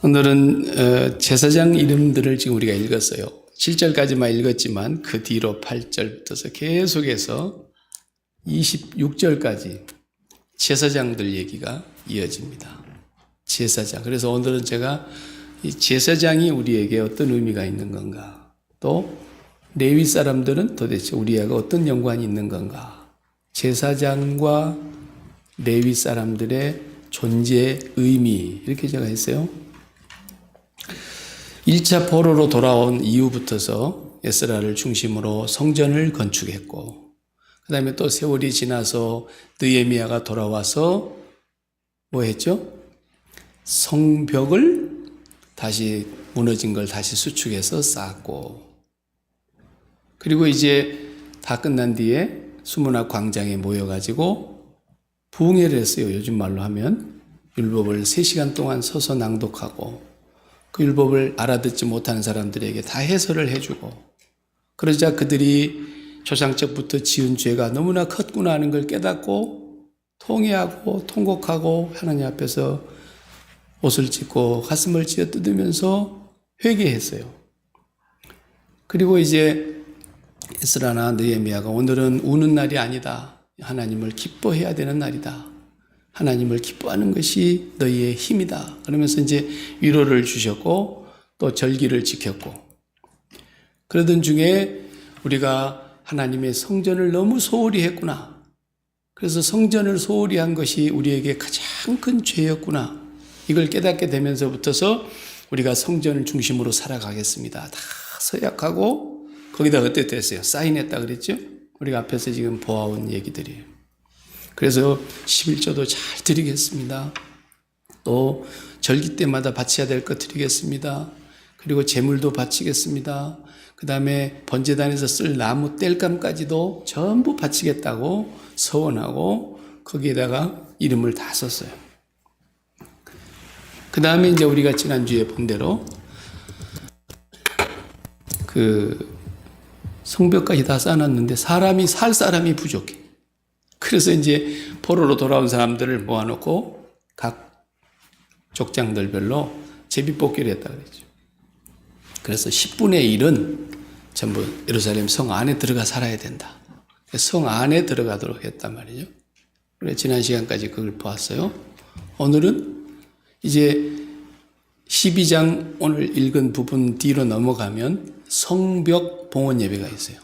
오늘은 제사장 이름들을 지금 우리가 읽었어요. 7절까지만 읽었지만 그 뒤로 8절부터서 계속해서 26절까지 제사장들 얘기가 이어집니다. 제사장. 그래서 오늘은 제가 이 제사장이 우리에게 어떤 의미가 있는 건가, 또 레위 사람들은 도대체 우리에게 어떤 연관이 있는 건가, 제사장과 레위 사람들의 존재 의미, 이렇게 제가 했어요. 1차 포로로 돌아온 이후부터서 에스라를 중심으로 성전을 건축했고, 그 다음에 또 세월이 지나서 느헤미야가 돌아와서 뭐 했죠? 성벽을 다시 무너진 걸 다시 수축해서 쌓았고, 그리고 이제 다 끝난 뒤에 수문학 광장에 모여가지고 부흥회를 했어요. 요즘 말로 하면 율법을 3시간 동안 서서 낭독하고 그 율법을 알아듣지 못하는 사람들에게 다 해설을 해주고, 그러자 그들이 조상적부터 지은 죄가 너무나 컸구나 하는 걸 깨닫고 통회하고 통곡하고 하나님 앞에서 옷을 찢고 가슴을 찢어 뜯으면서 회개했어요. 그리고 이제 에스라나 느헤미야가 오늘은 우는 날이 아니다. 하나님을 기뻐해야 되는 날이다. 하나님을 기뻐하는 것이 너희의 힘이다. 그러면서 이제 위로를 주셨고 또 절기를 지켰고, 그러던 중에 우리가 하나님의 성전을 너무 소홀히 했구나. 그래서 성전을 소홀히 한 것이 우리에게 가장 큰 죄였구나. 이걸 깨닫게 되면서부터서 우리가 성전을 중심으로 살아가겠습니다. 다 서약하고 거기다 그때 됐어요. 사인했다 그랬죠? 우리가 앞에서 지금 보아온 얘기들이에요. 그래서 11조도 잘 드리겠습니다. 또 절기 때마다 바쳐야 될 것 드리겠습니다. 그리고 제물도 바치겠습니다. 그 다음에 번제단에서 쓸 나무 땔감까지도 전부 바치겠다고 서원하고 거기에다가 이름을 다 썼어요. 그 다음에 이제 우리가 지난주에 본 대로 그 성벽까지 다 쌓아놨는데 살 사람이 부족해. 그래서 이제 포로로 돌아온 사람들을 모아놓고 각 족장들별로 제비뽑기를 했다 그랬죠. 그래서 10분의 1은 전부 예루살렘 성 안에 들어가 살아야 된다. 성 안에 들어가도록 했단 말이죠. 그래서 지난 시간까지 그걸 보았어요. 오늘은 이제 12장 오늘 읽은 부분 뒤로 넘어가면 성벽 봉헌 예배가 있어요.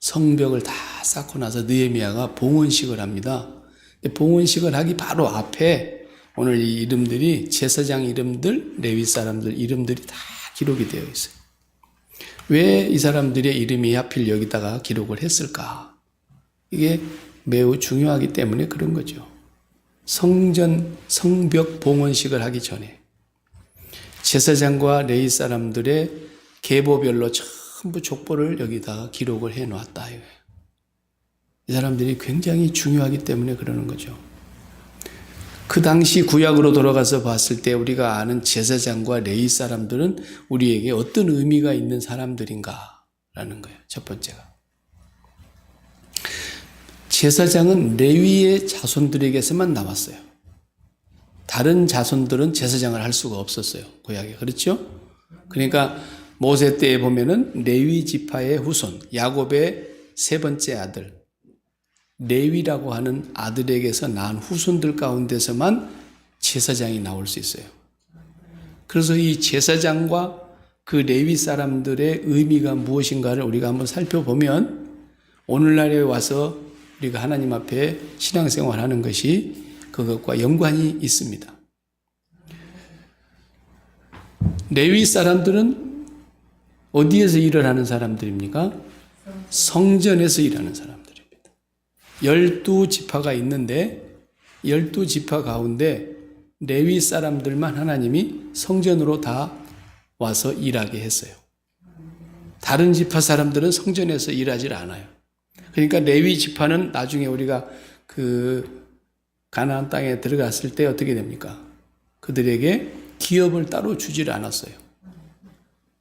성벽을 다 쌓고 나서 느헤미야가 봉헌식을 합니다. 봉헌식을 하기 바로 앞에 오늘 이 이름들이 제사장 이름들, 레위 사람들 이름들이 다 기록이 되어 있어요. 왜 이 사람들의 이름이 하필 여기다가 기록을 했을까? 이게 매우 중요하기 때문에 그런 거죠. 성벽 봉헌식을 하기 전에 제사장과 레위 사람들의 계보별로 전부 족보를 여기다가 기록을 해놓았다. 이 사람들이 굉장히 중요하기 때문에 그러는 거죠. 그 당시 구약으로 돌아가서 봤을 때 우리가 아는 제사장과 레위 사람들은 우리에게 어떤 의미가 있는 사람들인가라는 거예요. 첫 번째가. 제사장은 레위의 자손들에게서만 나왔어요. 다른 자손들은 제사장을 할 수가 없었어요. 구약에. 그렇죠? 그러니까 모세 때에 보면은 레위 지파의 후손, 야곱의 세 번째 아들, 레위라고 하는 아들에게서 낳은 후손들 가운데서만 제사장이 나올 수 있어요. 그래서 이 제사장과 그 레위 사람들의 의미가 무엇인가를 우리가 한번 살펴보면 오늘날에 와서 우리가 하나님 앞에 신앙생활 하는 것이 그것과 연관이 있습니다. 레위 사람들은 어디에서 일을 하는 사람들입니까? 성전에서 일하는 사람들입니다. 12지파가 있는데 12지파 가운데 레위 사람들만 하나님이 성전으로 다 와서 일하게 했어요. 다른 지파 사람들은 성전에서 일하지 않아요. 그러니까 레위 지파는 나중에 우리가 그 가나안 땅에 들어갔을 때 어떻게 됩니까? 그들에게 기업을 따로 주질 않았어요.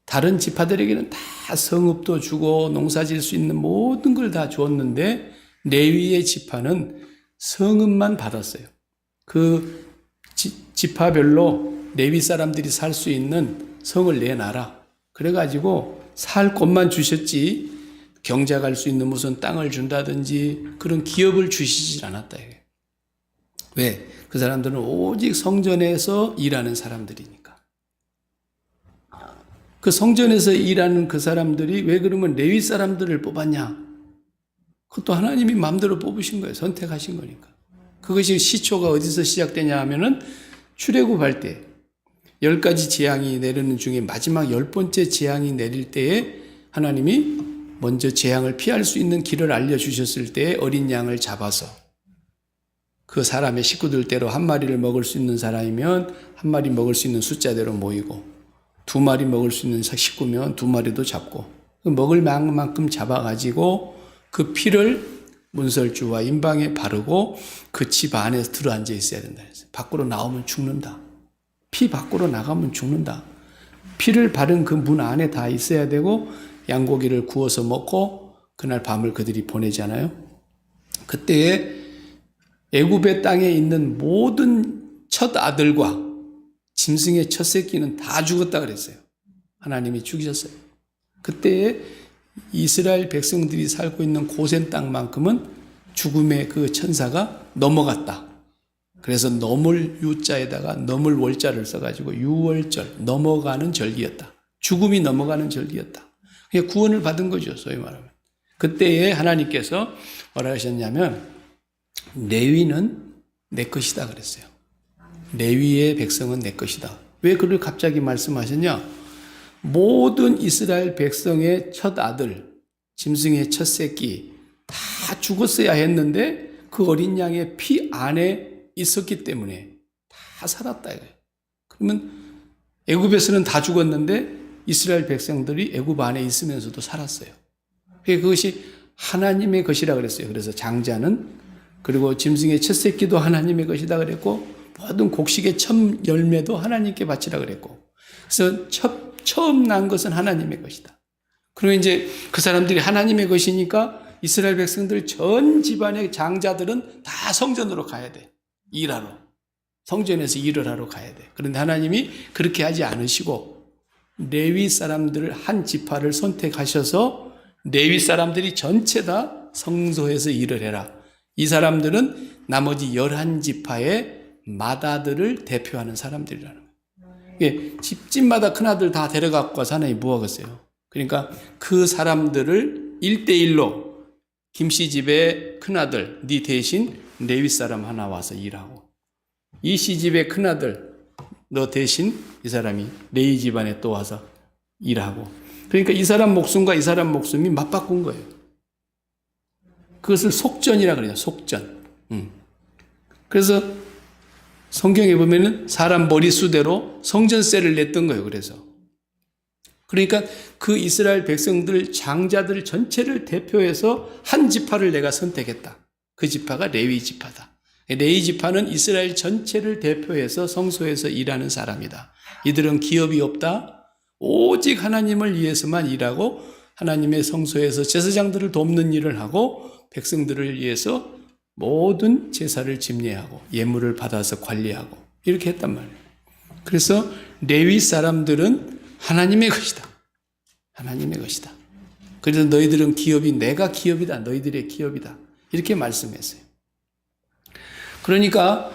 다른 지파들에게는 다 성읍도 주고 농사 지을 수 있는 모든 걸 다 주었는데 레위의 지파는 성읍만 받았어요. 그 지파별로 레위 사람들이 살 수 있는 성을 내놔라. 그래가지고 살 곳만 주셨지 경작할 수 있는 무슨 땅을 준다든지 그런 기업을 주시질 않았다. 왜? 그 사람들은 오직 성전에서 일하는 사람들이니까. 그 성전에서 일하는 그 사람들이 왜 그러면 레위 사람들을 뽑았냐? 그것도 하나님이 마음대로 뽑으신 거예요. 선택하신 거니까. 그것이 시초가 어디서 시작되냐 하면은 출애굽할 때 10가지 재앙이 내리는 중에 마지막 10번째 재앙이 내릴 때에 하나님이 먼저 재앙을 피할 수 있는 길을 알려주셨을 때 어린 양을 잡아서 그 사람의 식구들대로 한 마리를 먹을 수 있는 사람이면 한 마리 먹을 수 있는 숫자대로 모이고 2마리 먹을 수 있는 식구면 2마리도 잡고 먹을 만큼 잡아가지고 그 피를 문설주와 임방에 바르고 그 집 안에 들어앉아 있어야 된다. 밖으로 나오면 죽는다. 피 밖으로 나가면 죽는다. 피를 바른 그 문 안에 다 있어야 되고 양고기를 구워서 먹고 그날 밤을 그들이 보내잖아요. 그때에 애굽의 땅에 있는 모든 첫 아들과 짐승의 첫 새끼는 다 죽었다 그랬어요. 하나님이 죽이셨어요. 그때에 이스라엘 백성들이 살고 있는 고센 땅만큼은 죽음의 그 천사가 넘어갔다. 그래서 넘을 유자에다가 넘을 월자를 써가지고 유월절, 넘어가는 절기였다. 죽음이 넘어가는 절기였다. 그게 구원을 받은 거죠, 소위 말하면. 그때에 하나님께서 뭐라 하셨냐면 레위는 내 것이다 그랬어요. 레위의 백성은 내 것이다. 왜 그걸 갑자기 말씀하셨냐? 모든 이스라엘 백성의 첫 아들, 짐승의 첫 새끼 다 죽었어야 했는데 그 어린 양의 피 안에 있었기 때문에 다 살았다 이거예요. 그러면 애굽에서는 다 죽었는데 이스라엘 백성들이 애굽 안에 있으면서도 살았어요. 그것이 하나님의 것이라 그랬어요. 그래서 장자는 그리고 짐승의 첫 새끼도 하나님의 것이다 그랬고 모든 곡식의 첫 열매도 하나님께 바치라 그랬고 그래서 처음 난 것은 하나님의 것이다. 그리고 이제 그 사람들이 하나님의 것이니까 이스라엘 백성들 전 집안의 장자들은 다 성전으로 가야 돼. 일하러. 성전에서 일을 하러 가야 돼. 그런데 하나님이 그렇게 하지 않으시고 레위 사람들을 한 지파를 선택하셔서 레위 사람들이 전체 다 성소에서 일을 해라. 이 사람들은 나머지 11지파의 맏아들을 대표하는 사람들이라는 거예요. 집집마다 큰아들 다 데려갖고 가서 하나님이 뭐하겠어요. 그러니까 그 사람들을 1대1로 김씨 집의 큰아들 네 대신 레위 사람 하나 와서 일하고 이씨 집의 큰아들 너 대신 이 사람이 레위 집안에 또 와서 일하고 그러니까 이 사람 목숨과 이 사람 목숨이 맞바꾼 거예요. 그것을 속전이라 그래요. 속전. 그래서 성경에 보면은 사람 머리수대로 성전세를 냈던 거예요. 그러니까 그 이스라엘 백성들 장자들 전체를 대표해서 한 지파를 내가 선택했다. 그 지파가 레위 지파다. 레위 지파는 이스라엘 전체를 대표해서 성소에서 일하는 사람이다. 이들은 기업이 없다. 오직 하나님을 위해서만 일하고 하나님의 성소에서 제사장들을 돕는 일을 하고 백성들을 위해서 모든 제사를 집례하고 예물을 받아서 관리하고 이렇게 했단 말이에요. 그래서 레위 사람들은 하나님의 것이다. 하나님의 것이다. 그래서 너희들은 기업이 내가 기업이다. 너희들의 기업이다. 이렇게 말씀했어요. 그러니까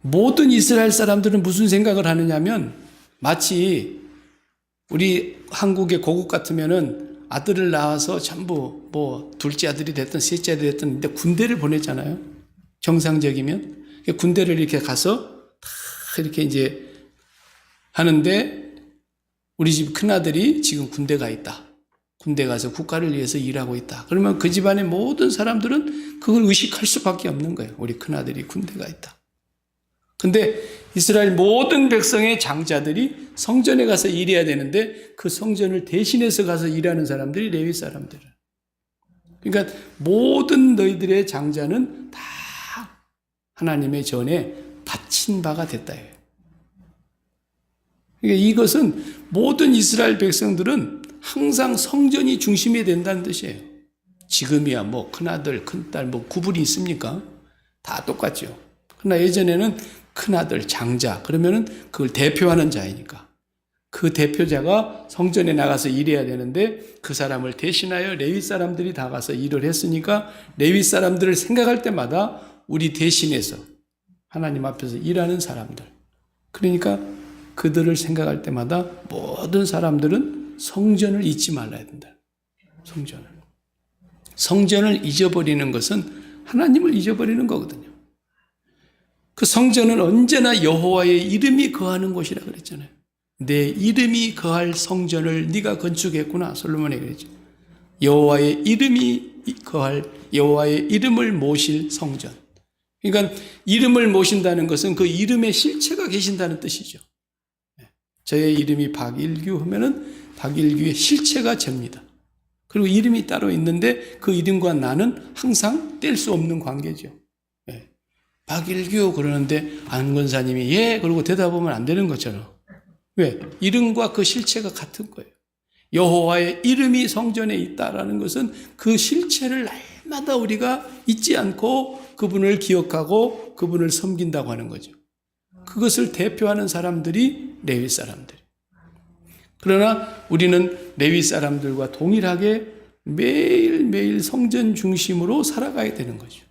모든 이스라엘 사람들은 무슨 생각을 하느냐면 마치 우리 한국의 고국 같으면은 아들을 낳아서 전부 뭐 둘째 아들이 됐든 셋째 아들이 됐든 근데 군대를 보냈잖아요. 정상적이면 군대를 이렇게 가서 다 이렇게 이제 하는데 우리 집 큰아들이 지금 군대 가 있다. 군대 가서 국가를 위해서 일하고 있다. 그러면 그 집안의 모든 사람들은 그걸 의식할 수밖에 없는 거예요. 우리 큰아들이 군대 가 있다. 근데 이스라엘 모든 백성의 장자들이 성전에 가서 일해야 되는데 그 성전을 대신해서 가서 일하는 사람들이 레위 사람들. 그러니까 모든 너희들의 장자는 다 하나님의 전에 바친 바가 됐다. 그러니까 이것은 모든 이스라엘 백성들은 항상 성전이 중심이 된다는 뜻이에요. 지금이야 뭐 큰아들, 큰딸 뭐 구분이 있습니까? 다 똑같죠. 그러나 예전에는 큰아들, 장자. 그러면은 그걸 대표하는 자이니까. 그 대표자가 성전에 나가서 일해야 되는데 그 사람을 대신하여 레위 사람들이 다 가서 일을 했으니까 레위 사람들을 생각할 때마다 우리 대신해서 하나님 앞에서 일하는 사람들. 그러니까 그들을 생각할 때마다 모든 사람들은 성전을 잊지 말아야 된다. 성전을. 성전을 잊어버리는 것은 하나님을 잊어버리는 거거든요. 그 성전은 언제나 여호와의 이름이 거하는 곳이라 그랬잖아요. 내 이름이 거할 성전을 네가 건축했구나. 솔로몬이 그랬죠. 여호와의 이름이 거할, 여호와의 이름을 모실 성전. 그러니까 이름을 모신다는 것은 그 이름의 실체가 계신다는 뜻이죠. 저의 이름이 박일규 하면은 박일규의 실체가 접니다. 그리고 이름이 따로 있는데 그 이름과 나는 항상 뗄 수 없는 관계죠. 박일규 그러는데 안 권사님이 예 그러고 대답하면 안 되는 것처럼. 왜? 이름과 그 실체가 같은 거예요. 여호와의 이름이 성전에 있다라는 것은 그 실체를 날마다 우리가 잊지 않고 그분을 기억하고 그분을 섬긴다고 하는 거죠. 그것을 대표하는 사람들이 레위 사람들. 그러나 우리는 레위 사람들과 동일하게 매일매일 성전 중심으로 살아가야 되는 거죠.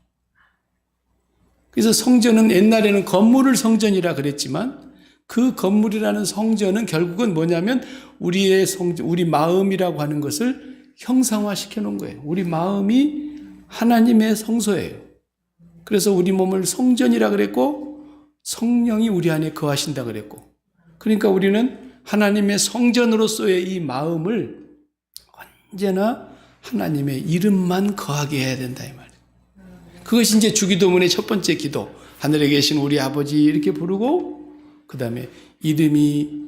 그래서 성전은 옛날에는 건물을 성전이라 그랬지만 그 건물이라는 성전은 결국은 뭐냐면 우리의 성전, 우리 마음이라고 하는 것을 형상화시켜 놓은 거예요. 우리 마음이 하나님의 성소예요. 그래서 우리 몸을 성전이라 그랬고 성령이 우리 안에 거하신다 그랬고 그러니까 우리는 하나님의 성전으로서의 이 마음을 언제나 하나님의 이름만 거하게 해야 된다 이 말이에요. 그것이 이제 주기도문의 첫 번째 기도. 하늘에 계신 우리 아버지 이렇게 부르고 그 다음에 이름이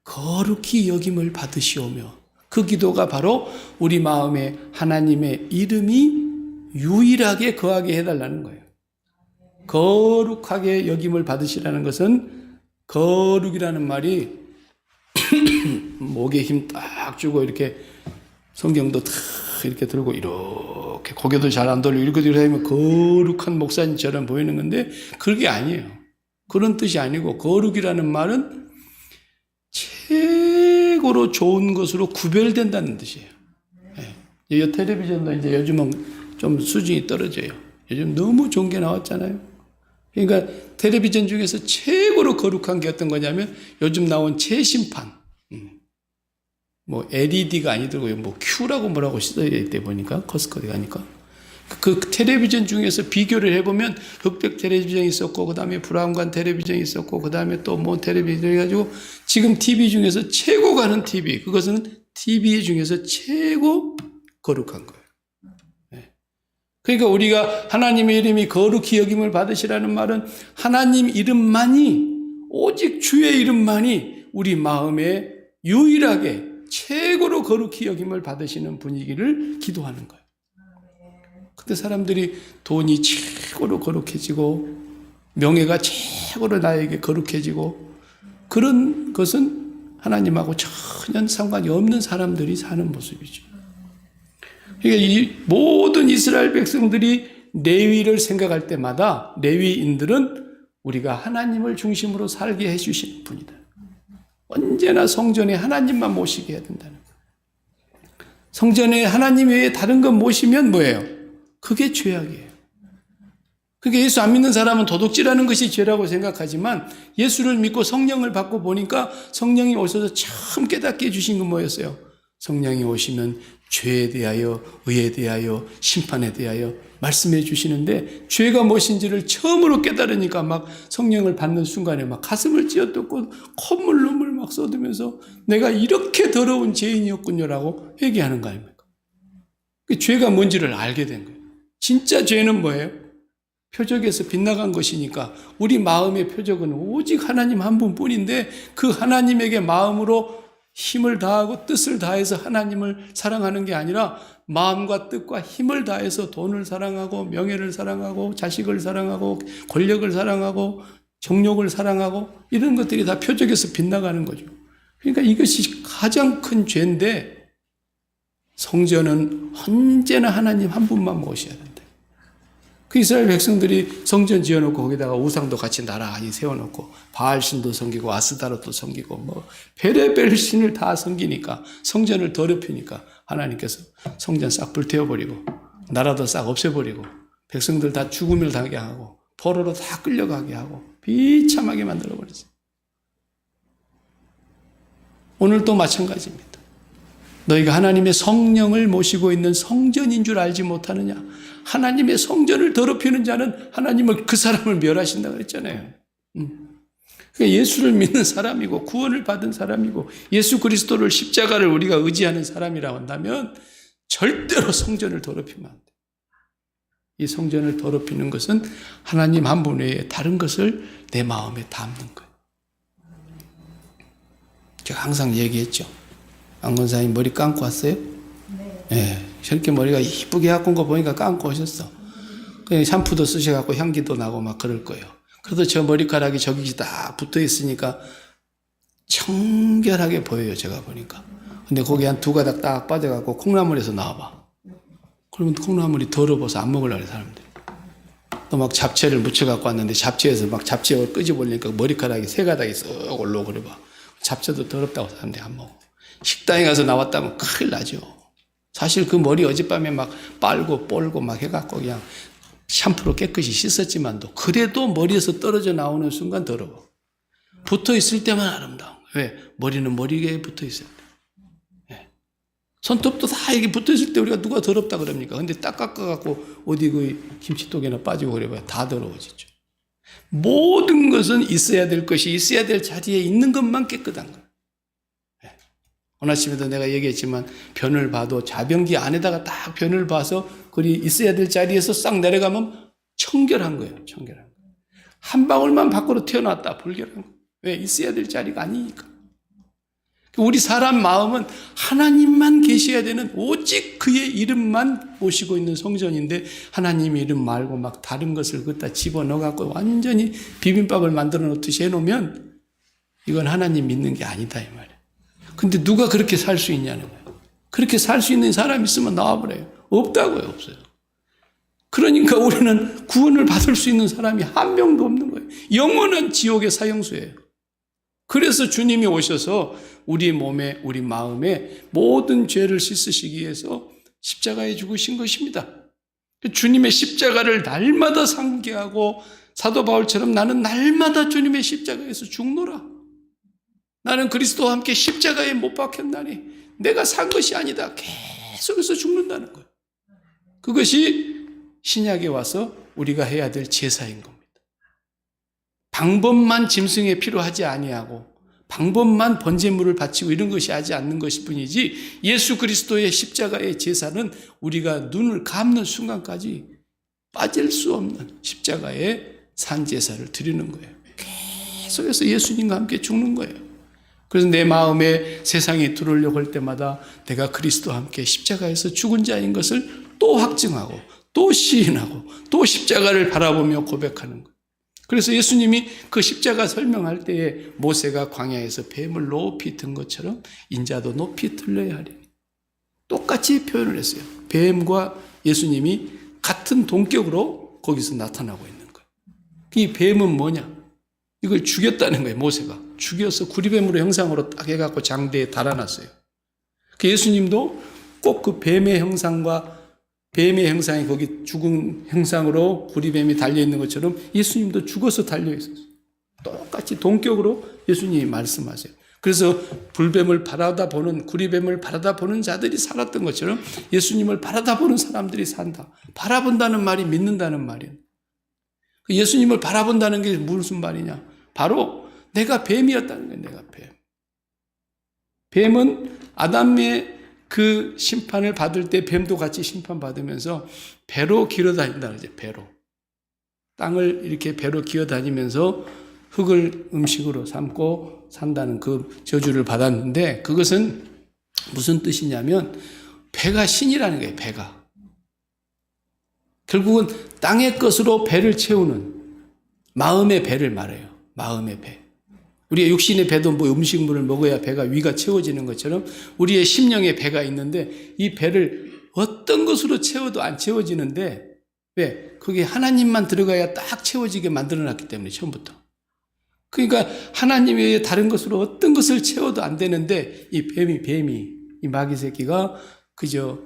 거룩히 여김을 받으시오며 그 기도가 바로 우리 마음에 하나님의 이름이 유일하게 거하게 해달라는 거예요. 거룩하게 여김을 받으시라는 것은 거룩이라는 말이 목에 힘 딱 주고 이렇게 성경도 탁 이렇게 들고 이렇게 고개도 잘 안 돌리고 이렇게 하면 거룩한 목사님처럼 보이는 건데 그게 아니에요. 그런 뜻이 아니고 거룩이라는 말은 최고로 좋은 것으로 구별된다는 뜻이에요. 이 텔레비전도 이제 요즘은 좀 수준이 떨어져요. 요즘 너무 좋은 게 나왔잖아요. 그러니까 텔레비전 중에서 최고로 거룩한 게 어떤 거냐면 요즘 나온 최신판. 뭐 LED가 아니더라고요. 뭐 Q라고 뭐라고 써야 돼 보니까 커스커디 가니까 그 텔레비전 중에서 비교를 해보면 흑백 텔레비전이 있었고 그 다음에 브라운관 텔레비전이 있었고 그 다음에 또 뭐 텔레비전 해가지고 지금 TV 중에서 최고 가는 TV 그것은 TV 중에서 최고 거룩한 거예요. 그러니까 우리가 하나님의 이름이 거룩히 여김을 받으시라는 말은 하나님 이름만이 오직 주의 이름만이 우리 마음에 유일하게 최고로 거룩히 여김을 받으시는 분위기를 기도하는 거예요. 근데 사람들이 돈이 최고로 거룩해지고 명예가 최고로 나에게 거룩해지고 그런 것은 하나님하고 전혀 상관이 없는 사람들이 사는 모습이죠. 그러니까 이 모든 이스라엘 백성들이 레위를 생각할 때마다 레위인들은 우리가 하나님을 중심으로 살게 해주시는 분이다. 언제나 성전에 하나님만 모시게 해야 된다는 거예요. 성전에 하나님 외에 다른 것 모시면 뭐예요? 그게 죄악이에요. 그러니까 예수 안 믿는 사람은 도둑질하는 것이 죄라고 생각하지만 예수를 믿고 성령을 받고 보니까 성령이 오셔서 처음 깨닫게 해주신 건 뭐였어요? 성령이 오시면 죄에 대하여, 의에 대하여, 심판에 대하여 말씀해 주시는데 죄가 무엇인지를 처음으로 깨달으니까 막 성령을 받는 순간에 막 가슴을 찌어뜯고 콧물을 막 쏟으면서 내가 이렇게 더러운 죄인이었군요라고 회개하는 거 아닙니까? 그 죄가 뭔지를 알게 된 거예요. 진짜 죄는 뭐예요? 표적에서 빗나간 것이니까 우리 마음의 표적은 오직 하나님 한 분뿐인데 그 하나님에게 마음으로 힘을 다하고 뜻을 다해서 하나님을 사랑하는 게 아니라 마음과 뜻과 힘을 다해서 돈을 사랑하고 명예를 사랑하고 자식을 사랑하고 권력을 사랑하고 정욕을 사랑하고 이런 것들이 다 표적에서 빗나가는 거죠. 그러니까 이것이 가장 큰 죄인데 성전은 언제나 하나님 한 분만 모셔야 된다. 그 이스라엘 백성들이 성전 지어놓고 거기다가 우상도 같이 나란히 세워놓고 바알신도 섬기고 아스다롯도 섬기고 뭐 베레벨 신을 다 섬기니까 성전을 더럽히니까 하나님께서 성전 싹 불태워버리고 나라도 싹 없애버리고 백성들 다 죽음을 당하게 하고 포로로 다 끌려가게 하고 비참하게 만들어버렸어요. 오늘도 마찬가지입니다. 너희가 하나님의 성령을 모시고 있는 성전인 줄 알지 못하느냐? 하나님의 성전을 더럽히는 자는 하나님을 그 사람을 멸하신다 그랬잖아요. 그러니까 예수를 믿는 사람이고 구원을 받은 사람이고 예수 그리스도를 십자가를 우리가 의지하는 사람이라고 한다면 절대로 성전을 더럽히면 안 돼. 이 성전을 더럽히는 것은 하나님 한 분 외에 다른 것을 내 마음에 담는 거예요. 제가 항상 얘기했죠. 안 권사님 머리 감고 왔어요? 네. 저렇게 머리가 이쁘게 갖고 온 거 보니까 감고 오셨어. 그냥 샴푸도 쓰셔갖고 향기도 나고 막 그럴 거예요. 그래도 저 머리카락이 저기 딱 붙어 있으니까 청결하게 보여요, 제가 보니까. 근데 거기 한 두 가닥 딱 빠져갖고 콩나물에서 나와봐. 그러면 콩나물이 더러워서 안 먹으려고 해, 사람들이. 또 막 잡채를 묻혀갖고 왔는데 잡채에서 막 잡채를 끄집어올리니까 머리카락이 세 가닥이 쏙 올라오고 그래 봐. 잡채도 더럽다고 사람들이 안 먹어. 식당에 가서 나왔다면 큰일 나죠. 사실 그 머리 어젯밤에 막 빨고 뻘고 막 해갖고 그냥 샴푸로 깨끗이 씻었지만도 그래도 머리에서 떨어져 나오는 순간 더러워. 붙어 있을 때만 아름다워. 왜? 머리는 머리에 붙어 있어야 돼. 네. 손톱도 다 이게 붙어 있을 때 우리가 누가 더럽다 그럽니까? 근데 딱 깎아갖고 어디 그 김치독에나 빠지고 그래봐야 다 더러워지죠. 모든 것은 있어야 될 것이 있어야 될 자리에 있는 것만 깨끗한 거예요. 오늘 아침에도 내가 얘기했지만 변을 봐도 자변기 안에다가 딱 변을 봐서 그리 있어야 될 자리에서 싹 내려가면 청결한 거예요. 청결한 거예요. 한 방울만 밖으로 튀어나왔다. 불결한 거예요. 왜? 있어야 될 자리가 아니니까. 우리 사람 마음은 하나님만 계셔야 되는 오직 그의 이름만 모시고 있는 성전인데 하나님 이름 말고 막 다른 것을 그기다 집어넣어갖고 완전히 비빔밥을 만들어 놓듯이 해놓으면 이건 하나님 믿는 게 아니다 이 말이에요. 근데 누가 그렇게 살 수 있냐는 거예요. 그렇게 살 수 있는 사람이 있으면 나와버려요. 없다고요. 없어요. 그러니까 우리는 구원을 받을 수 있는 사람이 한 명도 없는 거예요. 영원한 지옥의 사형수예요. 그래서 주님이 오셔서 우리 몸에 우리 마음에 모든 죄를 씻으시기 위해서 십자가에 죽으신 것입니다. 주님의 십자가를 날마다 상기하고 사도 바울처럼 나는 날마다 주님의 십자가에서 죽노라. 나는 그리스도와 함께 십자가에 못 박혔나니 내가 산 것이 아니다. 계속해서 죽는다는 거예요. 그것이 신약에 와서 우리가 해야 될 제사인 겁니다. 방법만 짐승에 필요하지 아니하고 방법만 번제물을 바치고 이런 것이 하지 않는 것일 뿐이지 예수 그리스도의 십자가의 제사는 우리가 눈을 감는 순간까지 빠질 수 없는 십자가의 산제사를 드리는 거예요. 계속해서 예수님과 함께 죽는 거예요. 그래서 내 마음에 세상이 들어오려고 할 때마다 내가 그리스도와 함께 십자가에서 죽은 자인 것을 또 확증하고 또 시인하고 또 십자가를 바라보며 고백하는 거예요. 그래서 예수님이 그 십자가 설명할 때에 모세가 광야에서 뱀을 높이 든 것처럼 인자도 높이 들려야 하리니 똑같이 표현을 했어요. 뱀과 예수님이 같은 동격으로 거기서 나타나고 있는 거예요. 이 뱀은 뭐냐? 이걸 죽였다는 거예요. 모세가 죽여서 구리뱀으로 형상으로 딱 해갖고 장대에 달아놨어요. 그 예수님도 꼭 그 뱀의 형상과 뱀의 형상이 거기 죽은 형상으로 구리뱀이 달려있는 것처럼 예수님도 죽어서 달려있었어요. 똑같이 동격으로 예수님이 말씀하세요. 그래서 불뱀을 바라다보는 구리뱀을 바라다보는 자들이 살았던 것처럼 예수님을 바라다보는 사람들이 산다. 바라본다는 말이 믿는다는 말이에요. 예수님을 바라본다는 게 무슨 말이냐? 바로 내가 뱀이었다는 거예요. 내가 뱀. 뱀은 아담의 그 심판을 받을 때 뱀도 같이 심판받으면서 배로 기어다닌다는 거죠. 배로. 땅을 이렇게 배로 기어다니면서 흙을 음식으로 삼고 산다는 그 저주를 받았는데 그것은 무슨 뜻이냐면 배가 신이라는 거예요. 배가. 결국은 땅의 것으로 배를 채우는 마음의 배를 말해요. 마음의 배. 우리의 육신의 배도 뭐 음식물을 먹어야 배가 위가 채워지는 것처럼 우리의 심령의 배가 있는데 이 배를 어떤 것으로 채워도 안 채워지는데 왜? 그게 하나님만 들어가야 딱 채워지게 만들어놨기 때문에 처음부터. 그러니까 하나님의 다른 것으로 어떤 것을 채워도 안 되는데 이 뱀이 이 마귀 새끼가 그저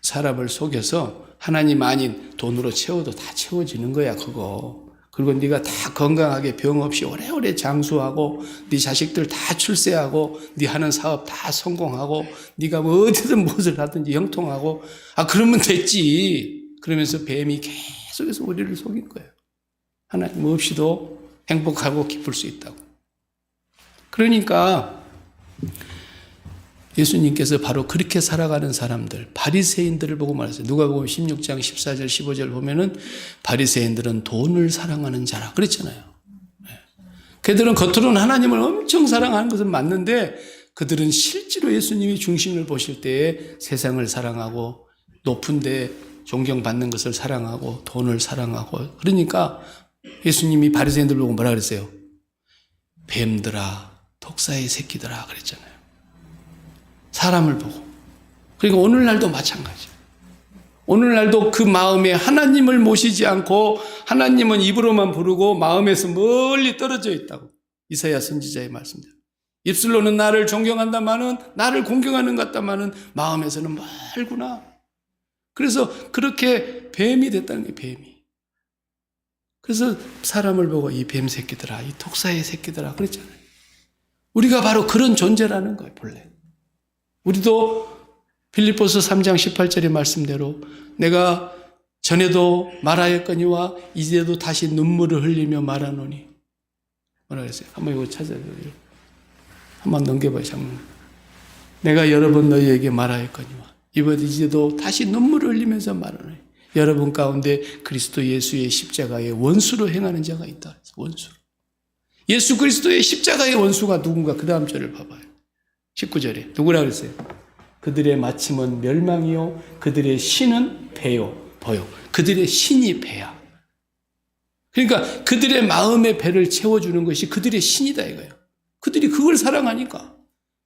사람을 속여서 하나님 아닌 돈으로 채워도 다 채워지는 거야 그거. 그리고 네가 다 건강하게 병 없이 오래오래 장수하고 네 자식들 다 출세하고 네 하는 사업 다 성공하고 네가 뭐 어디든 무엇을 하든지 형통하고 그러면 됐지. 그러면서 뱀이 계속해서 우리를 속인 거예요. 하나님 없이도 행복하고 기쁠 수 있다고. 그러니까 예수님께서 바로 그렇게 살아가는 사람들, 바리새인들을 보고 말했어요. 누가복음 16장 14절 15절 보면은 바리새인들은 돈을 사랑하는 자라 그랬잖아요. 그들은 겉으로는 하나님을 엄청 사랑하는 것은 맞는데 그들은 실제로 예수님이 중심을 보실 때에 세상을 사랑하고 높은 데 존경받는 것을 사랑하고 돈을 사랑하고 그러니까 예수님이 바리새인들 보고 뭐라 그랬어요? 뱀들아, 독사의 새끼들아 그랬잖아요. 사람을 보고. 그리고 오늘날도 마찬가지예요. 오늘날도 그 마음에 하나님을 모시지 않고 하나님은 입으로만 부르고 마음에서 멀리 떨어져 있다고. 이사야 선지자의 말씀대로. 입술로는 나를 존경한다마는 나를 공경하는 것 같다마는 마음에서는 멀구나. 그래서 그렇게 뱀이 됐다는 게 뱀이. 그래서 사람을 보고 이 뱀 새끼들아, 이 독사의 새끼들아 그랬잖아요. 우리가 바로 그런 존재라는 거예요, 본래. 우리도 빌립보서 3장 18절의 말씀대로 내가 전에도 말하였거니와 이제도 다시 눈물을 흘리며 말하노니 뭐라 그랬어요? 한번 이거 찾아요. 한번 넘겨봐요. 장면. 내가 여러 번 너희에게 말하였거니와 이제도 다시 눈물을 흘리면서 말하노니 여러분 가운데 그리스도 예수의 십자가의 원수로 행하는 자가 있다. 원수. 예수 그리스도의 십자가의 원수가 누군가 그 다음 절을 봐봐요. 19절에 누구라 그랬어요? 그들의 마침은 멸망이요 그들의 신은 배요 버요. 그들의 신이 배야. 그러니까 그들의 마음의 배를 채워주는 것이 그들의 신이다 이거예요. 그들이 그걸 사랑하니까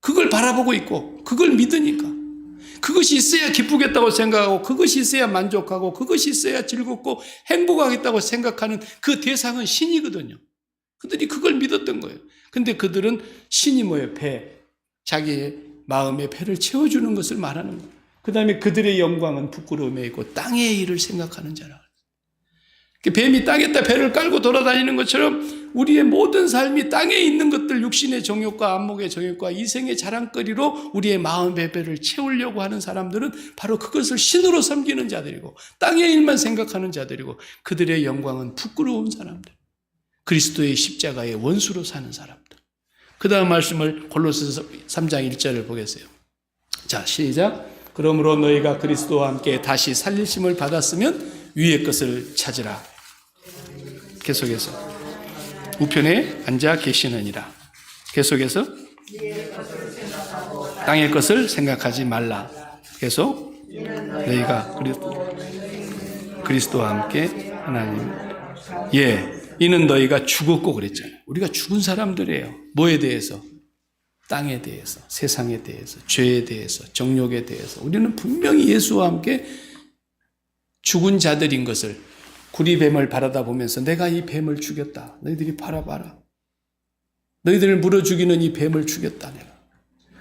그걸 바라보고 있고 그걸 믿으니까 그것이 있어야 기쁘겠다고 생각하고 그것이 있어야 만족하고 그것이 있어야 즐겁고 행복하겠다고 생각하는 그 대상은 신이거든요. 그들이 그걸 믿었던 거예요. 근데 그들은 신이 뭐예요? 배. 자기의 마음의 배를 채워주는 것을 말하는 거예요. 그 다음에 그들의 영광은 부끄러움에 있고 땅의 일을 생각하는 자라. 뱀이 땅에다 배를 깔고 돌아다니는 것처럼 우리의 모든 삶이 땅에 있는 것들, 육신의 정욕과 안목의 정욕과 이생의 자랑거리로 우리의 마음의 배를 채우려고 하는 사람들은 바로 그것을 신으로 섬기는 자들이고 땅의 일만 생각하는 자들이고 그들의 영광은 부끄러운 사람들. 그리스도의 십자가의 원수로 사는 사람들. 그 다음 말씀을 골로새서 3장 1절을 보겠어요. 자, 시작. 그러므로 너희가 그리스도와 함께 다시 살리심을 받았으면 위의 것을 찾으라. 계속해서 우편에 앉아 계시느니라. 계속해서 땅의 것을 생각하지 말라. 계속 너희가 그리스도와 함께 하나님 이는 너희가 죽었고 그랬잖아요. 우리가 죽은 사람들이에요. 뭐에 대해서? 땅에 대해서, 세상에 대해서, 죄에 대해서, 정욕에 대해서. 우리는 분명히 예수와 함께 죽은 자들인 것을 구리뱀을 바라다 보면서 내가 이 뱀을 죽였다. 너희들이 바라봐라. 너희들을 물어 죽이는 이 뱀을 죽였다 내가.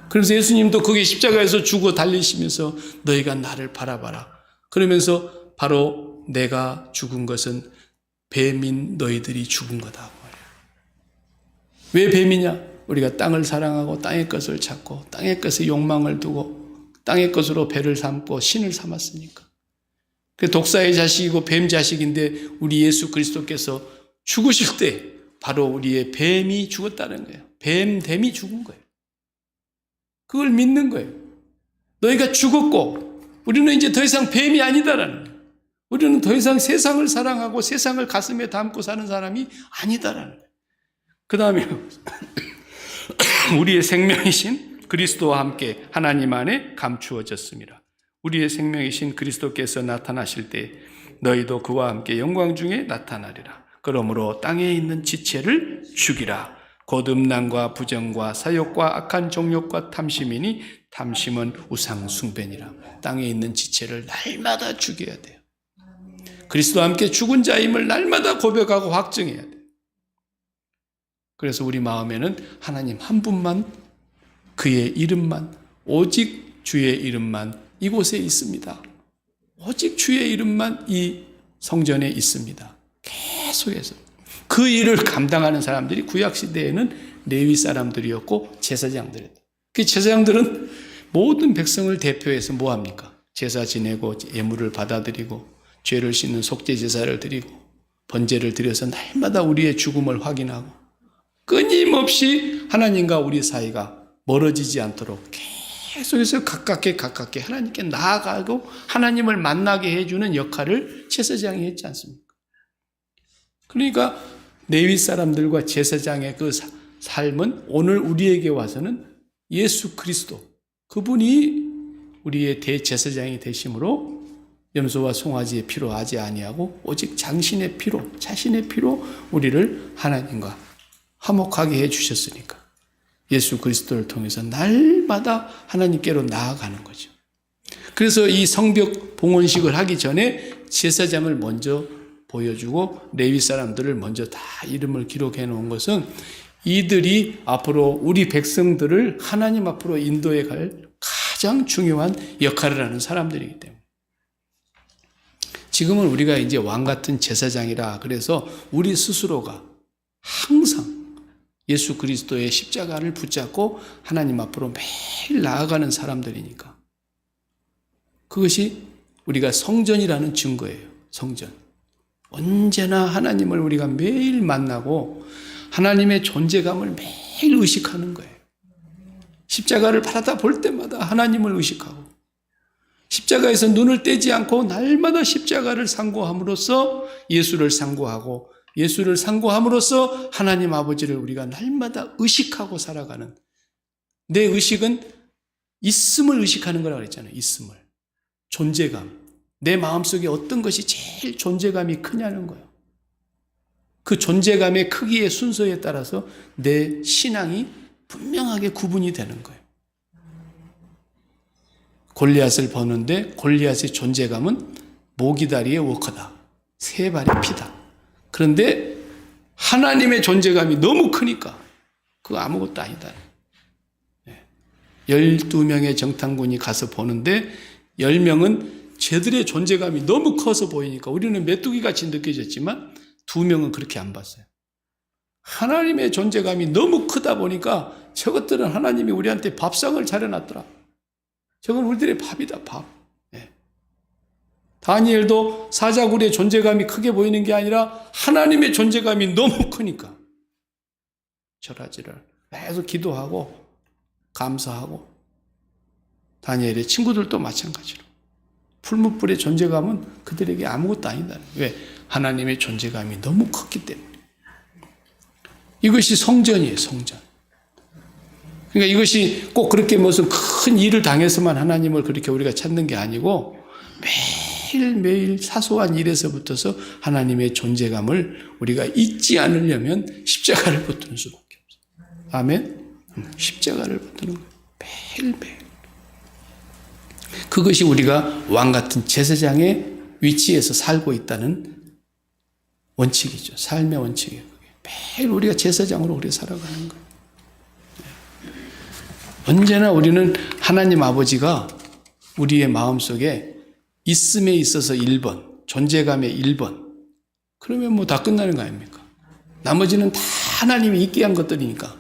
그래서 예수님도 거기 십자가에서 죽어 달리시면서 너희가 나를 바라봐라. 그러면서 바로 내가 죽은 것은 뱀인 너희들이 죽은 거다. 왜 뱀이냐? 우리가 땅을 사랑하고 땅의 것을 찾고 땅의 것에 욕망을 두고 땅의 것으로 배를 삼고 신을 삼았으니까. 그 독사의 자식이고 뱀 자식인데 우리 예수 그리스도께서 죽으실 때 바로 우리의 뱀이 죽었다는 거예요. 뱀이 죽은 거예요. 그걸 믿는 거예요. 너희가 죽었고 우리는 이제 더 이상 뱀이 아니다라는 거예요. 우리는 더 이상 세상을 사랑하고 세상을 가슴에 담고 사는 사람이 아니다라는 거예요. 그 다음에 우리의 생명이신 그리스도와 함께 하나님 안에 감추어졌습니다. 우리의 생명이신 그리스도께서 나타나실 때 너희도 그와 함께 영광 중에 나타나리라. 그러므로 땅에 있는 지체를 죽이라. 곧 음란과 부정과 사욕과 악한 정욕과 탐심이니 탐심은 우상 숭배니라. 땅에 있는 지체를 날마다 죽여야 돼요. 그리스도와 함께 죽은 자임을 날마다 고백하고 확증해야 돼. 그래서 우리 마음에는 하나님 한 분만, 그의 이름만, 오직 주의 이름만 이곳에 있습니다. 오직 주의 이름만 이 성전에 있습니다. 계속해서. 그 일을 감당하는 사람들이 구약시대에는 레위 사람들이었고 제사장들이었다. 그 제사장들은 모든 백성을 대표해서 뭐합니까? 제사 지내고 예물을 받아들이고 죄를 씻는 속죄 제사를 드리고 번제를 드려서 날마다 우리의 죽음을 확인하고 끊임없이 하나님과 우리 사이가 멀어지지 않도록 계속해서 가깝게 하나님께 나아가고 하나님을 만나게 해주는 역할을 제사장이 했지 않습니까? 그러니까 레위 사람들과 제사장의 그 삶은 오늘 우리에게 와서는 예수 그리스도, 그분이 우리의 대제사장이 되심으로 염소와 송아지의 피로 하지 아니하고 오직 당신의 피로, 자신의 피로 우리를 하나님과 화목하게 해주셨으니까 예수 그리스도를 통해서 날마다 하나님께로 나아가는 거죠. 그래서 이 성벽 봉헌식을 하기 전에 제사장을 먼저 보여주고 레위 사람들을 먼저 다 이름을 기록해 놓은 것은 이들이 앞으로 우리 백성들을 하나님 앞으로 인도해 갈 가장 중요한 역할을 하는 사람들이기 때문에 지금은 우리가 이제 왕 같은 제사장이라 그래서 우리 스스로가 항상 예수 그리스도의 십자가를 붙잡고 하나님 앞으로 매일 나아가는 사람들이니까 그것이 우리가 성전이라는 증거예요. 성전. 언제나 하나님을 우리가 매일 만나고 하나님의 존재감을 매일 의식하는 거예요. 십자가를 바라다 볼 때마다 하나님을 의식하고 십자가에서 눈을 떼지 않고 날마다 십자가를 상고함으로써 예수를 상고하고 예수를 상고함으로써 하나님 아버지를 우리가 날마다 의식하고 살아가는 내 의식은 있음을 의식하는 거라고 그랬잖아요. 있음을. 존재감. 내 마음속에 어떤 것이 제일 존재감이 크냐는 거예요. 그 존재감의 크기의 순서에 따라서 내 신앙이 분명하게 구분이 되는 거예요. 골리앗을 보는데 골리앗의 존재감은 모기다리의 워커다. 세 발의 피다. 그런데 하나님의 존재감이 너무 크니까 그거 아무것도 아니다. 12명의 정탐꾼이 가서 보는데 10명은 쟤들의 존재감이 너무 커서 보이니까 우리는 메뚜기같이 느껴졌지만 2명은 그렇게 안 봤어요. 하나님의 존재감이 너무 크다 보니까 저것들은 하나님이 우리한테 밥상을 차려놨더라. 저건 우리들의 밥이다, 밥. 예. 다니엘도 사자굴의 존재감이 크게 보이는 게 아니라 하나님의 존재감이 너무 크니까 절하지를 계속 기도하고 감사하고 다니엘의 친구들도 마찬가지로 풀무불의 존재감은 그들에게 아무것도 아니다. 왜? 하나님의 존재감이 너무 컸기 때문에. 이것이 성전이에요, 성전. 그러니까 이것이 꼭 그렇게 무슨 큰 일을 당해서만 하나님을 그렇게 우리가 찾는 게 아니고 매일매일 사소한 일에서부터서 하나님의 존재감을 우리가 잊지 않으려면 십자가를 붙드는 수밖에 없어요. 아멘? 십자가를 붙드는 거예요. 매일매일. 그것이 우리가 왕 같은 제사장의 위치에서 살고 있다는 원칙이죠. 삶의 원칙이에요. 매일 우리가 제사장으로 우리 살아가는 거예요. 언제나 우리는 하나님 아버지가 우리의 마음속에 있음에 있어서 1번, 존재감의 1번. 그러면 뭐 다 끝나는 거 아닙니까? 나머지는 다 하나님이 있게 한 것들이니까.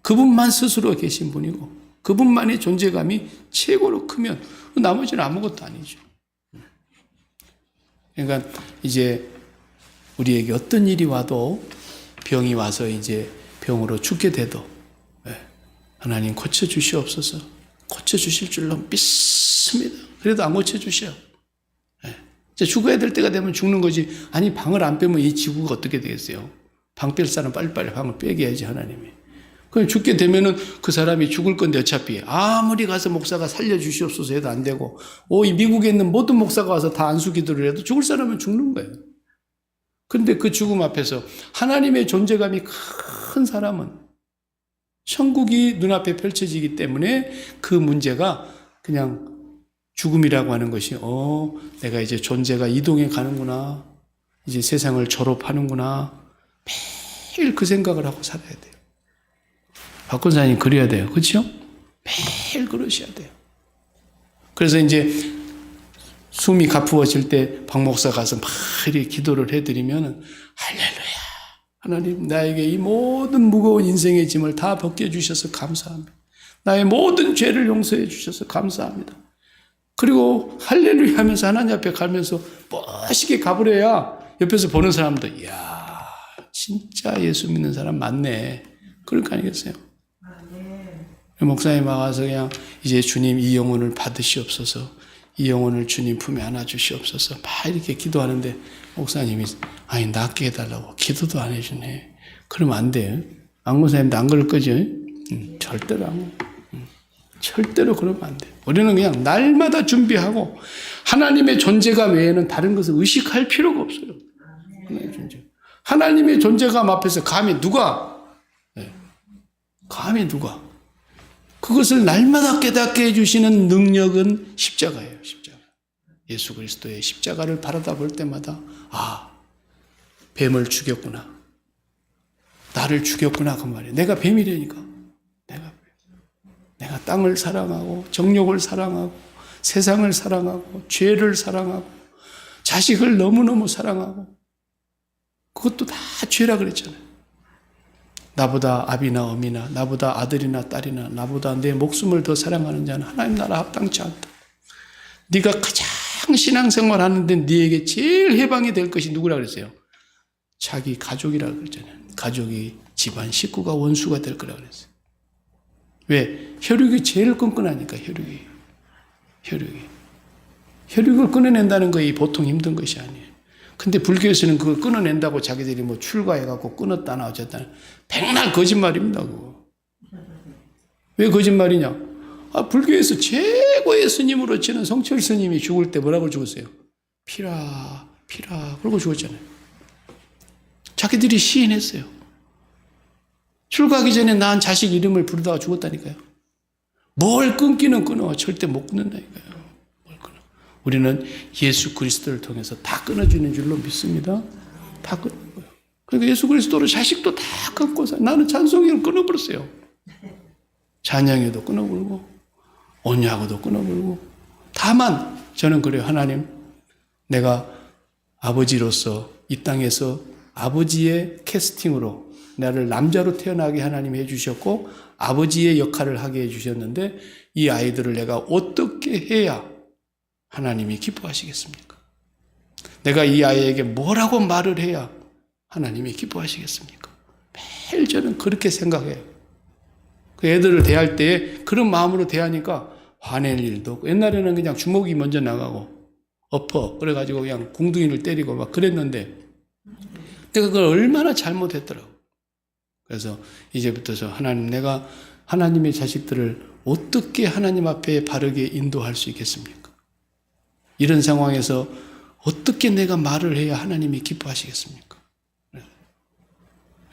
그분만 스스로 계신 분이고 그분만의 존재감이 최고로 크면 나머지는 아무것도 아니죠. 그러니까 이제 우리에게 어떤 일이 와도 병이 와서 이제 병으로 죽게 돼도 하나님 고쳐주시옵소서. 고쳐주실 줄로 믿습니다. 그래도 안 고쳐주셔. 이제 죽어야 될 때가 되면 죽는 거지. 아니 방을 안 빼면 이 지구가 어떻게 되겠어요? 방 뺄 사람 빨리빨리 방을 빼게 해야지 하나님이. 그럼 죽게 되면은 그 사람이 죽을 건데 어차피 아무리 가서 목사가 살려주시옵소서 해도 안 되고 이 미국에 있는 모든 목사가 와서 다 안수기도를 해도 죽을 사람은 죽는 거예요. 그런데 그 죽음 앞에서 하나님의 존재감이 큰 사람은 천국이 눈앞에 펼쳐지기 때문에 그 문제가 그냥 죽음이라고 하는 것이 내가 이제 존재가 이동해 가는구나. 이제 세상을 졸업하는구나. 매일 그 생각을 하고 살아야 돼요. 박권사님 그래야 돼요. 그렇죠? 매일 그러셔야 돼요. 그래서 이제 숨이 가쁘어질 때 박 목사 가서 막 이렇게 기도를 해드리면 할렐루야. 하나님 나에게 이 모든 무거운 인생의 짐을 다 벗겨주셔서 감사합니다. 나의 모든 죄를 용서해 주셔서 감사합니다. 그리고 할렐루야 하면서 하나님 앞에 가면서 멋있게 가버려야 옆에서 보는 사람도 이야 진짜 예수 믿는 사람 많네. 그럴 거 아니겠어요? 목사님 와서 그냥 이제 주님 이 영혼을 받으시옵소서. 이 영혼을 주님 품에 안아주시옵소서. 막 이렇게 기도하는데 목사님이 아니 낫게 해달라고 기도도 안 해주네. 그러면 안 돼요. 안목사님도 안 그럴 거죠? 절대로 안 절대로 그러면 안 돼요. 우리는 그냥 날마다 준비하고 하나님의 존재감 외에는 다른 것을 의식할 필요가 없어요. 하나님의 존재감 앞에서 감히 누가 그것을 날마다 깨닫게 해주시는 능력은 십자가예요. 십자가. 예수 그리스도의 십자가를 바라다 볼 때마다 뱀을 죽였구나. 나를 죽였구나 그 말이에요. 내가 뱀이라니까. 내가 땅을 사랑하고 정욕을 사랑하고 세상을 사랑하고 죄를 사랑하고 자식을 너무너무 사랑하고 그것도 다 죄라 그랬잖아요. 나보다 아비나 어미나 나보다 아들이나 딸이나 나보다 내 목숨을 더 사랑하는 자는 하나님 나라 합당치 않다. 네가 가장 신앙생활 하는데 네에게 제일 해방이 될 것이 누구라 그랬어요? 자기 가족이라고 그랬잖아요. 가족이 집안 식구가 원수가 될 거라고 그랬어요. 왜? 혈육이 제일 끈끈하니까 혈육을 끊어낸다는 것이 보통 힘든 것이 아니에요. 근데 불교에서는 그걸 끊어낸다고 자기들이 뭐 출가해갖고 끊었다나 어쨌다나 백날 거짓말입니다. 그거. 왜 거짓말이냐? 불교에서 최고의 스님으로 치는 성철 스님이 죽을 때 뭐라고 죽었어요? 피라 그러고 죽었잖아요. 자기들이 시인했어요. 출가하기 전에 낳은 자식 이름을 부르다가 죽었다니까요. 뭘 끊기는 끊어. 절대 못 끊는다니까요. 우리는 예수 그리스도를 통해서 다 끊어주는 줄로 믿습니다. 다 끊는 거예요. 그러니까 예수 그리스도로 자식도 다 끊고 나는 찬송이를 끊어버렸어요. 찬양에도 끊어버리고 언약도 끊어버리고 다만 저는 그래요. 하나님 내가 아버지로서 이 땅에서 아버지의 캐스팅으로 나를 남자로 태어나게 하나님이 해주셨고 아버지의 역할을 하게 해주셨는데 이 아이들을 내가 어떻게 해야 하나님이 기뻐하시겠습니까? 내가 이 아이에게 뭐라고 말을 해야 하나님이 기뻐하시겠습니까? 매일 저는 그렇게 생각해요. 그 애들을 대할 때 그런 마음으로 대하니까 화낼 일도 없고 옛날에는 그냥 주먹이 먼저 나가고 엎어 그래가지고 그냥 공둥이를 때리고 막 그랬는데 내가 그걸 얼마나 잘못했더라고. 그래서 이제부터 하나님 내가 하나님의 자식들을 어떻게 하나님 앞에 바르게 인도할 수 있겠습니까? 이런 상황에서 어떻게 내가 말을 해야 하나님이 기뻐하시겠습니까?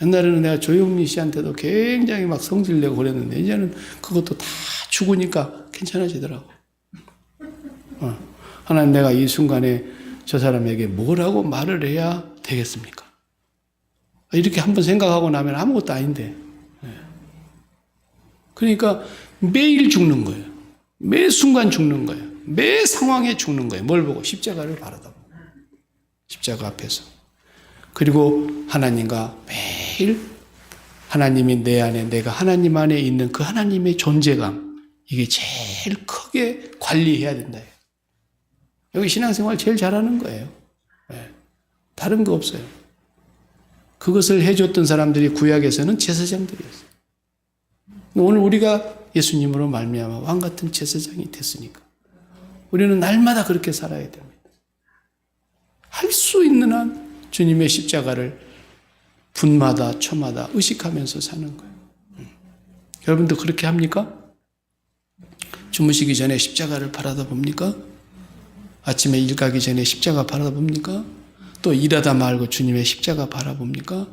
옛날에는 내가 조영미 씨한테도 굉장히 막 성질내고 그랬는데 이제는 그것도 다 죽으니까 괜찮아지더라고. 하나님 내가 이 순간에 저 사람에게 뭐라고 말을 해야 되겠습니까? 이렇게 한번 생각하고 나면 아무것도 아닌데. 그러니까 매일 죽는 거예요. 매 순간 죽는 거예요. 매 상황에 죽는 거예요. 뭘 보고? 십자가를 바라다 보고. 십자가 앞에서. 그리고 하나님과 매일 하나님이 내 안에 내가 하나님 안에 있는 그 하나님의 존재감 이게 제일 크게 관리해야 된다. 여기 신앙생활 제일 잘하는 거예요. 다른 거 없어요. 그것을 해줬던 사람들이 구약에서는 제사장들이었어요. 오늘 우리가 예수님으로 말미암아 왕 같은 제사장이 됐으니까 우리는 날마다 그렇게 살아야 됩니다. 할 수 있는 한 주님의 십자가를 분마다 초마다 의식하면서 사는 거예요. 여러분도 그렇게 합니까? 주무시기 전에 십자가를 바라다 봅니까? 아침에 일 가기 전에 십자가 바라다 봅니까? 또 일하다 말고 주님의 십자가 바라봅니까?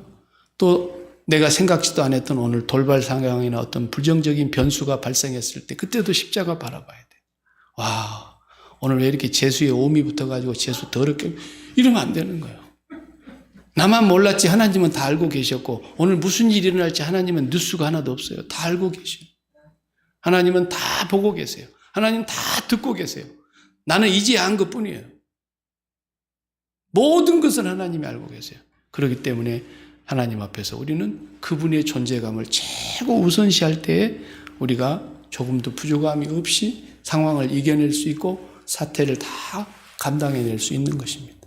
또 내가 생각지도 않았던 오늘 돌발 상황이나 어떤 부정적인 변수가 발생했을 때 그때도 십자가 바라봐야 돼. 와, 오늘 왜 이렇게 재수에 오미 붙어가지고 재수 더럽게 이러면 안 되는 거예요. 나만 몰랐지 하나님은 다 알고 계셨고 오늘 무슨 일이 일어날지 하나님은 뉴스가 하나도 없어요. 다 알고 계셔요. 하나님은 다 보고 계세요. 하나님 다 듣고 계세요. 나는 이제 안 것뿐이에요. 모든 것을 하나님이 알고 계세요. 그렇기 때문에 하나님 앞에서 우리는 그분의 존재감을 최고 우선시할 때에 우리가 조금도 부족함이 없이 상황을 이겨낼 수 있고 사태를 다 감당해낼 수 있는 것입니다.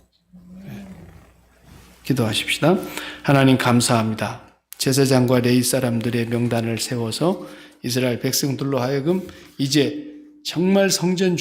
기도하십시다. 하나님 감사합니다. 제사장과 레위 사람들의 명단을 세워서 이스라엘 백성들로 하여금 이제 정말 성전